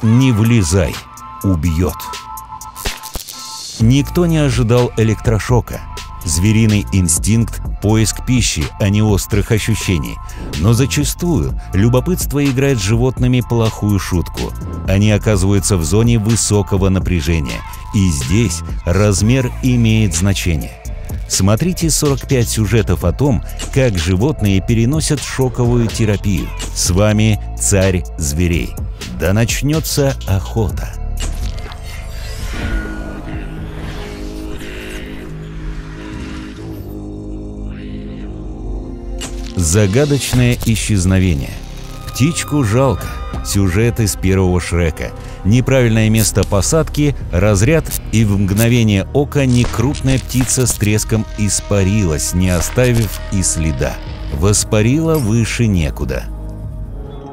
Не влезай, убьет. Никто не ожидал электрошока. Звериный инстинкт – поиск пищи, а не острых ощущений. Но зачастую любопытство играет с животными плохую шутку. Они оказываются в зоне высокого напряжения. И здесь размер имеет значение. Смотрите 45 сюжетов о том, как животные переносят шоковую терапию. С вами царь зверей. Да начнется охота! Загадочное исчезновение. Птичку жалко. Сюжет из первого Шрека. Неправильное место посадки, разряд, и в мгновение ока некрупная птица с треском испарилась, не оставив и следа. Воспарила выше некуда.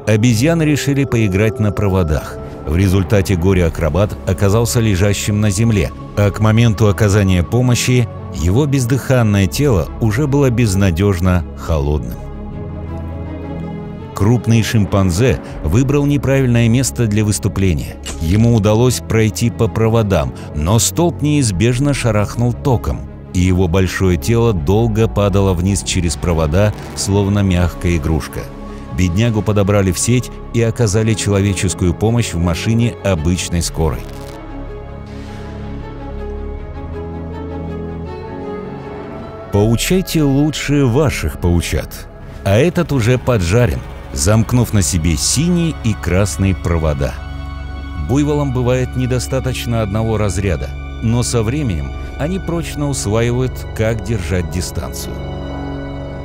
Обезьяны решили поиграть на проводах. В результате горе-акробат оказался лежащим на земле, а к моменту оказания помощи его бездыханное тело уже было безнадежно холодным. Крупный шимпанзе выбрал неправильное место для выступления. Ему удалось пройти по проводам, но столб неизбежно шарахнул током, и его большое тело долго падало вниз через провода, словно мягкая игрушка. Беднягу подобрали в сеть и оказали человеческую помощь в машине обычной скорой. Поучайте лучше ваших паучат. А этот уже поджарен, замкнув на себе синие и красные провода. Буйволам бывает недостаточно одного разряда, но со временем они прочно усваивают, как держать дистанцию.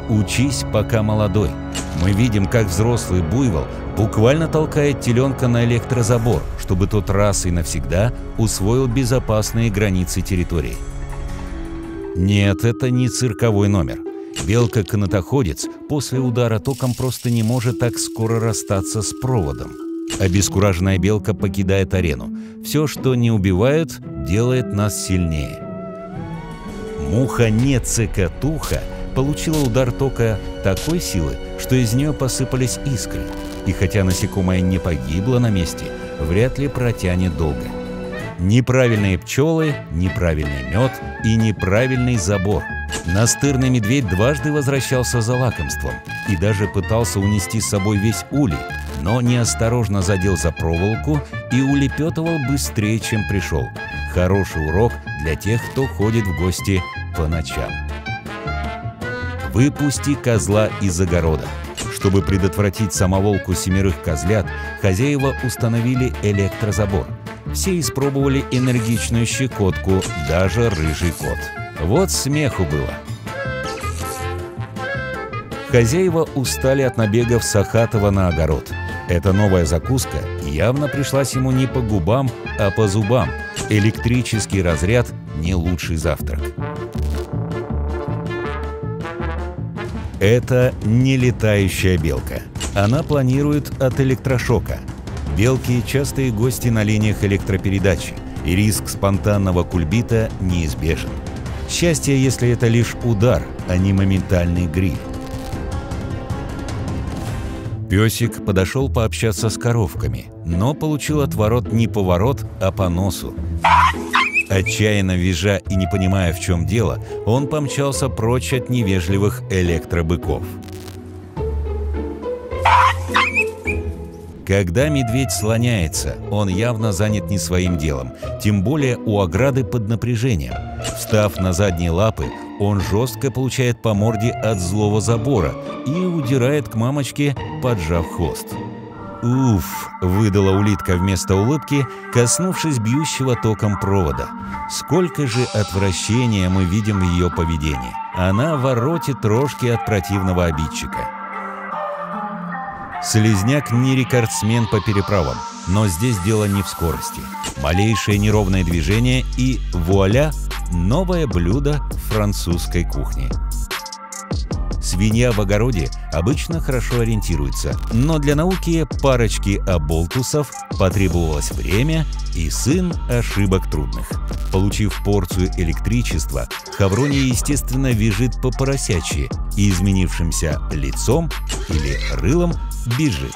Учись, пока молодой. Мы видим, как взрослый буйвол буквально толкает теленка на электрозабор, чтобы тот раз и навсегда усвоил безопасные границы территории. Нет, это не цирковой номер. Белка-канатоходец после удара током просто не может так скоро расстаться с проводом. Обескураженная белка покидает арену. Все, что не убивает, делает нас сильнее. Муха-не-цикатуха получила удар тока такой силы, что из нее посыпались искры. И хотя насекомое не погибло на месте, вряд ли протянет долго. Неправильные пчелы, неправильный мед и неправильный забор. Настырный медведь дважды возвращался за лакомством и даже пытался унести с собой весь улей, но неосторожно задел за проволоку и улепетывал быстрее, чем пришел. Хороший урок для тех, кто ходит в гости по ночам. Выпусти козла из огорода. Чтобы предотвратить самоволку 7 козлят, хозяева установили электрозабор. Все испробовали энергичную щекотку, даже рыжий кот. Вот смеху было. Хозяева устали от набегов Сахатова на огород. Эта новая закуска явно пришлась ему не по губам, а по зубам. Электрический разряд – не лучший завтрак. Это не летающая белка. Она планирует от электрошока. Белки – частые гости на линиях электропередачи, и риск спонтанного кульбита неизбежен. Счастье, если это лишь удар, а не моментальный гриль. Песик подошел пообщаться с коровками, но получил отворот не поворот, а по носу. Отчаянно визжа и не понимая, в чем дело, он помчался прочь от невежливых электробыков. Когда медведь слоняется, он явно занят не своим делом, тем более у ограды под напряжением. Встав на задние лапы, он жестко получает по морде от злого забора и удирает к мамочке, поджав хвост. «Уф!» – выдала улитка вместо улыбки, коснувшись бьющего током провода. Сколько же отвращения мы видим в ее поведении. Она воротит рожки от противного обидчика. Слизняк не рекордсмен по переправам, но здесь дело не в скорости. Малейшее неровное движение и вуаля – новое блюдо французской кухни. Свинья в огороде обычно хорошо ориентируется, но для науки парочки оболтусов потребовалось время и сын ошибок трудных. Получив порцию электричества, Хаврония, естественно, визжит по поросячьи и изменившимся лицом или рылом бежит.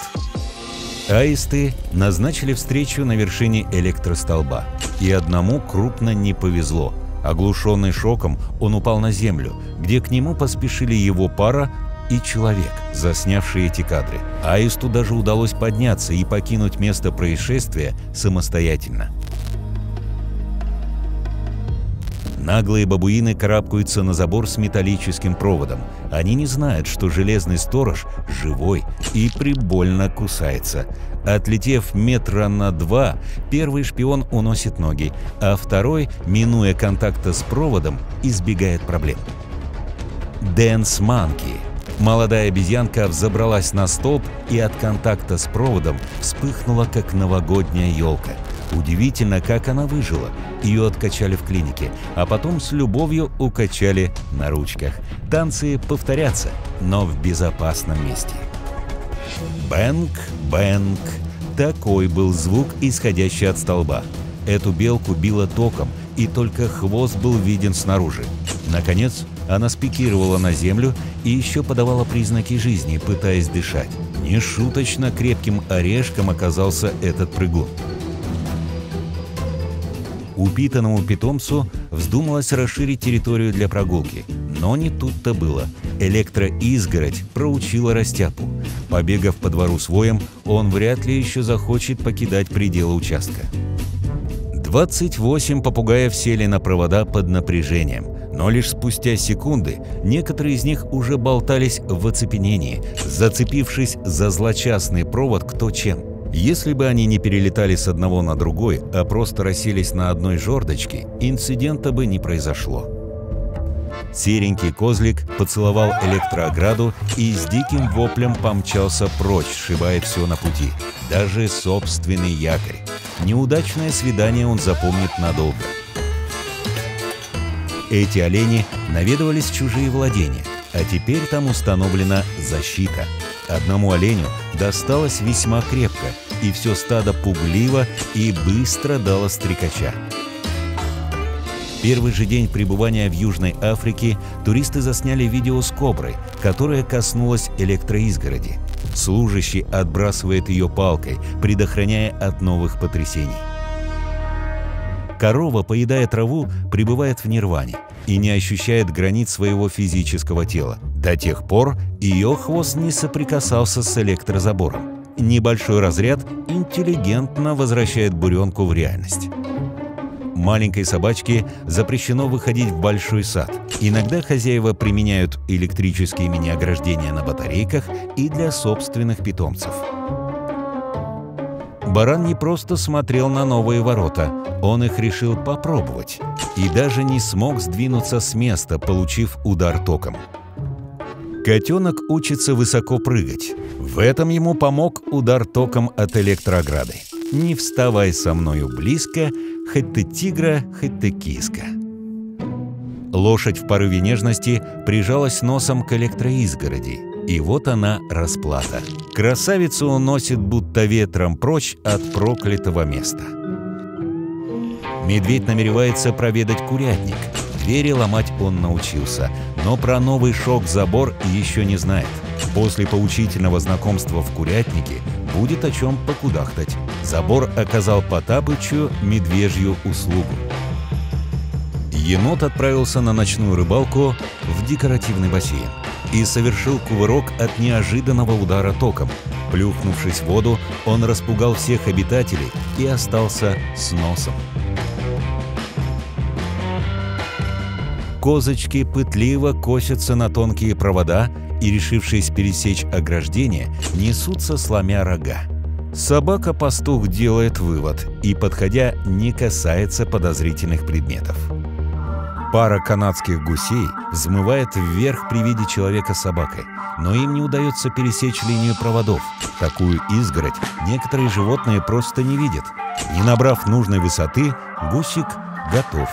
Аисты назначили встречу на вершине электростолба, и одному крупно не повезло. Оглушенный шоком, он упал на землю, где к нему поспешили его пара и человек, заснявший эти кадры. Аисту даже удалось подняться и покинуть место происшествия самостоятельно. Наглые бабуины карабкаются на забор с металлическим проводом. Они не знают, что железный сторож живой и прибольно кусается. Отлетев метра на 2, первый шпион уносит ноги, а второй, минуя контакта с проводом, избегает проблем. Dance Monkey. Молодая обезьянка взобралась на столб и от контакта с проводом вспыхнула, как новогодняя елка. Удивительно, как она выжила. Ее откачали в клинике, а потом с любовью укачали на ручках. Танцы повторятся, но в безопасном месте. Бэнг, бэнг. Такой был звук, исходящий от столба. Эту белку било током, и только хвост был виден снаружи. Наконец, она спикировала на землю и еще подавала признаки жизни, пытаясь дышать. Нешуточно крепким орешком оказался этот прыгун. Упитанному питомцу вздумалось расширить территорию для прогулки, но не тут-то было. Электроизгородь проучила растяпу. Побегав по двору с воем, он вряд ли еще захочет покидать пределы участка. 28 попугаев сели на провода под напряжением, но лишь спустя секунды некоторые из них уже болтались в оцепенении, зацепившись за злочастный провод кто чем. Если бы они не перелетали с одного на другой, а просто расселись на одной жердочке, инцидента бы не произошло. Серенький козлик поцеловал электроограду и с диким воплем помчался прочь, сшибая все на пути, даже собственный якорь. Неудачное свидание он запомнит надолго. Эти олени наведывались в чужие владения, а теперь там установлена защита. Одному оленю досталось весьма крепко, и все стадо пугливо и быстро дало стрекача. Первый же день пребывания в Южной Африке туристы засняли видео с коброй, которая коснулась электроизгороди. Служащий отбрасывает ее палкой, предохраняя от новых потрясений. Корова, поедая траву, пребывает в нирване и не ощущает границ своего физического тела. До тех пор ее хвост не соприкасался с электрозабором. Небольшой разряд интеллигентно возвращает буренку в реальность. Маленькой собачке запрещено выходить в большой сад. Иногда хозяева применяют электрические мини-ограждения на батарейках и для собственных питомцев. Баран не просто смотрел на новые ворота, он их решил попробовать и даже не смог сдвинуться с места, получив удар током. Котенок учится высоко прыгать. В этом ему помог удар током от электроограды. «Не вставай со мною близко, хоть ты тигра, хоть ты киска». Лошадь в порыве нежности прижалась носом к электроизгороди, и вот она расплата. Красавицу уносит будто ветром прочь от проклятого места. Медведь намеревается проведать курятник. Двери ломать он научился, но про новый шок-забор еще не знает. После поучительного знакомства в курятнике будет о чем покудахтать. Забор оказал Потапычу медвежью услугу. Енот отправился на ночную рыбалку в декоративный бассейн и совершил кувырок от неожиданного удара током. Плюхнувшись в воду, он распугал всех обитателей и остался с носом. Козочки пытливо косятся на тонкие провода и, решившись пересечь ограждение, несутся, сломя рога. Собака-пастух делает вывод и, подходя, не касается подозрительных предметов. Пара канадских гусей взмывает вверх при виде человека с собакой, но им не удается пересечь линию проводов. Такую изгородь некоторые животные просто не видят. Не набрав нужной высоты, гусик готов.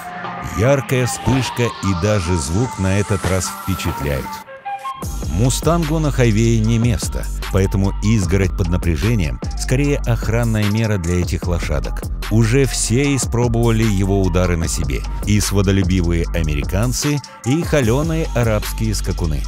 Яркая вспышка и даже звук на этот раз впечатляют. Мустангу на хайвее не место, поэтому изгородь под напряжением скорее охранная мера для этих лошадок. Уже все испробовали его удары на себе, и свободолюбивые американцы, и холеные арабские скакуны.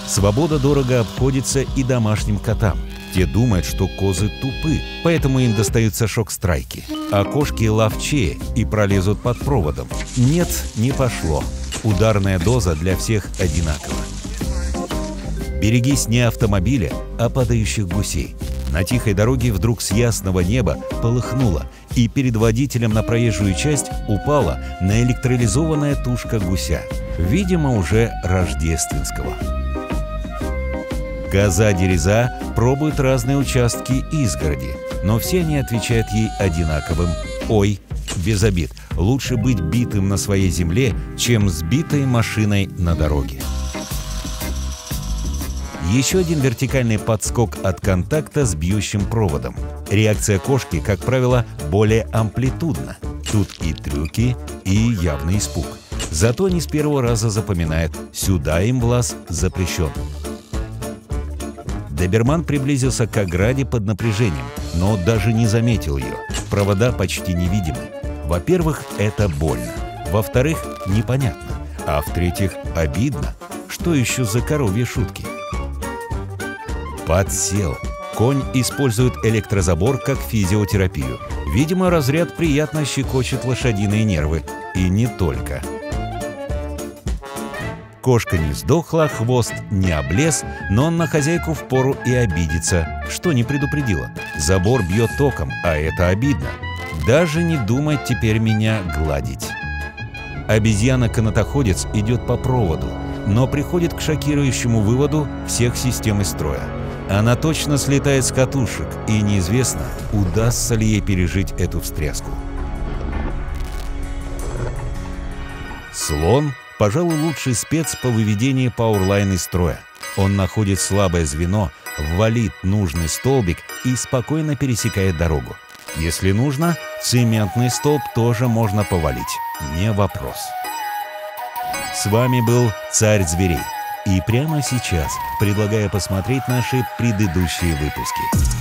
Свобода дорого обходится и домашним котам. Те думают, что козы тупы, поэтому им достаются шок-страйки. А кошки ловчее и пролезут под проводом. Нет, не пошло. Ударная доза для всех одинакова. Берегись не автомобиля, а падающих гусей. На тихой дороге вдруг с ясного неба полыхнуло, и перед водителем на проезжую часть упала наэлектролизованная тушка гуся. Видимо, уже рождественского. Коза Дереза пробует разные участки изгороди, но все они отвечают ей одинаковым: «Ой, без обид, лучше быть битым на своей земле, чем сбитой машиной на дороге». Еще один вертикальный подскок от контакта с бьющим проводом. Реакция кошки, как правило, более амплитудна. Тут и трюки, и явный испуг. Зато не с первого раза запоминает: сюда им влаз запрещен. Доберман приблизился к ограде под напряжением, но даже не заметил ее. Провода почти невидимы. Во-первых, это больно. Во-вторых, непонятно. А в-третьих, обидно. Что еще за коровьи шутки? Подсел. Конь использует электрозабор как физиотерапию. Видимо, разряд приятно щекочет лошадиные нервы. И не только. Кошка не сдохла, хвост не облез, но на хозяйку впору и обидеться, что не предупредила. Забор бьет током, а это обидно. Даже не думает теперь меня гладить. Обезьяна-канатоходец идет по проводу, но приходит к шокирующему выводу всех систем из строя. Она точно слетает с катушек, и неизвестно, удастся ли ей пережить эту встряску. Слон, пожалуй, лучший спец по выведению пауэрлайн из строя. Он находит слабое звено, ввалит нужный столбик и спокойно пересекает дорогу. Если нужно, цементный столб тоже можно повалить. Не вопрос. С вами был Царь Зверей. И прямо сейчас предлагаю посмотреть наши предыдущие выпуски.